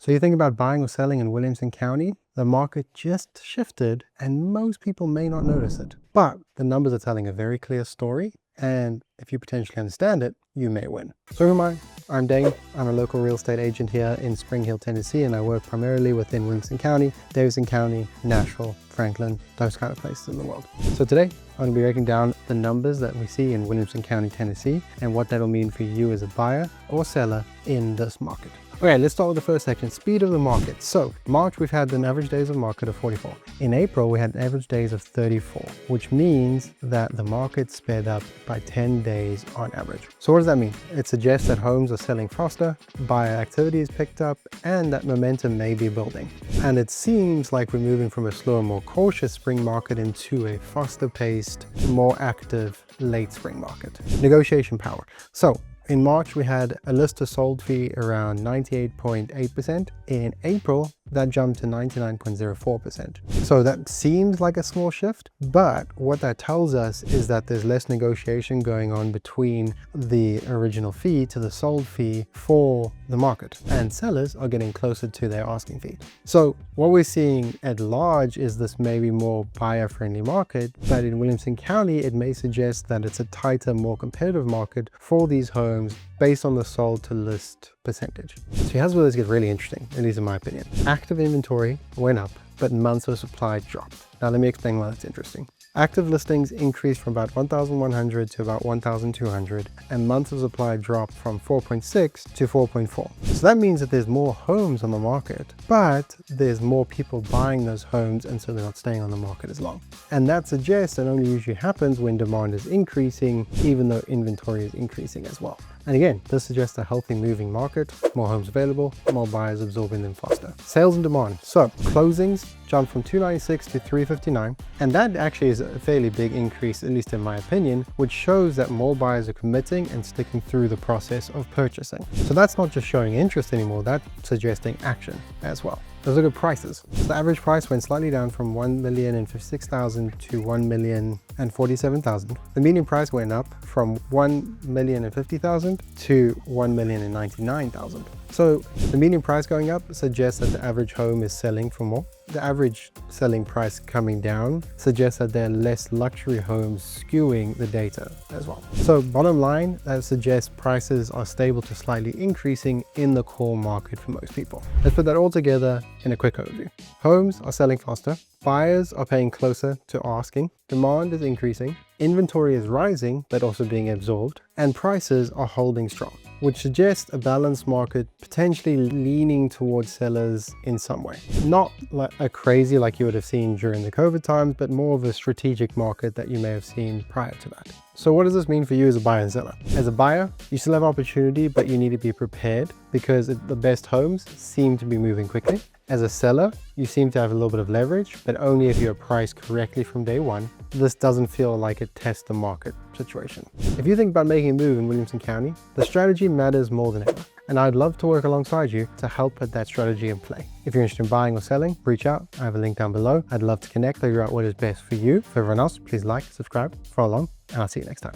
So you think about buying or selling in Williamson County, the market just shifted and most people may not notice it. But the numbers are telling a very clear story, and if you potentially understand it, you may win. So who am I? I'm Dane. I'm a local real estate agent here in Spring Hill, Tennessee, and I work primarily within Williamson County, Davidson County, Nashville, Franklin, those kind of places in the world. So today, I'm going to be breaking down the numbers that we see in Williamson County, Tennessee, and what that'll mean for you as a buyer or seller in this market. Okay, let's start with the first section, speed of the market. So March, we've had an average days of market of 44. In April, we had an average days of 34, which means that the market sped up by 10 days on average. So what does that mean? It suggests that homes are selling faster, buyer activity is picked up, and that momentum may be building. And it seems like we're moving from a slower, more cautious spring market into a faster paced, more active late spring market. Negotiation power. So in March, we had a list to sold fee around 98.8%. In April, that jumped to 99.04%. So that seems like a small shift, but what that tells us is that there's less negotiation going on between the original fee to the sold fee for the market, and sellers are getting closer to their asking fee. So what we're seeing at large is this maybe more buyer-friendly market, but in Williamson County, it may suggest that it's a tighter, more competitive market for these homes based on the sold to list percentage. So here's where this gets really interesting, at least in my opinion. Active inventory went up, but months of supply dropped. Now let me explain why that's interesting. Active listings increased from about 1,100 to about 1,200, and months of supply dropped from 4.6 to 4.4. So that means that there's more homes on the market, but there's more people buying those homes, and so they're not staying on the market as long. And that suggests that only usually happens when demand is increasing, even though inventory is increasing as well. And again, this suggests a healthy moving market, more homes available, more buyers absorbing them faster. Sales and demand. So closings jumped from 296 to 359, and that actually is a fairly big increase, at least in my opinion, which shows that more buyers are committing and sticking through the process of purchasing. So that's not just showing interest anymore, that's suggesting action as well. Let's look at prices. So the average price went slightly down from $1,056,000 to $1,047,000. The median price went up from $1,050,000 to $1,099,000. So the median price going up suggests that the average home is selling for more. The average selling price coming down suggests that there are less luxury homes skewing the data as well. So bottom line, that suggests prices are stable to slightly increasing in the core market for most people. Let's put that all together in a quick overview. Homes are selling faster. Buyers are paying closer to asking. Demand is increasing. Inventory is rising, but also being absorbed. And prices are holding strong, which suggests a balanced market potentially leaning towards sellers in some way. Not like a crazy like you would have seen during the COVID times, but more of a strategic market that you may have seen prior to that. So what does this mean for you as a buyer and seller? As a buyer, you still have opportunity, but you need to be prepared because the best homes seem to be moving quickly. As a seller, you seem to have a little bit of leverage, but only if you're priced correctly from day one. This doesn't feel like a test the market situation. If you think about making a move in Williamson County, the strategy matters more than ever. And I'd love to work alongside you to help put that strategy in play. If you're interested in buying or selling, reach out. I have a link down below. I'd love to connect, figure out what is best for you. For everyone else, please like, subscribe, follow along, and I'll see you next time.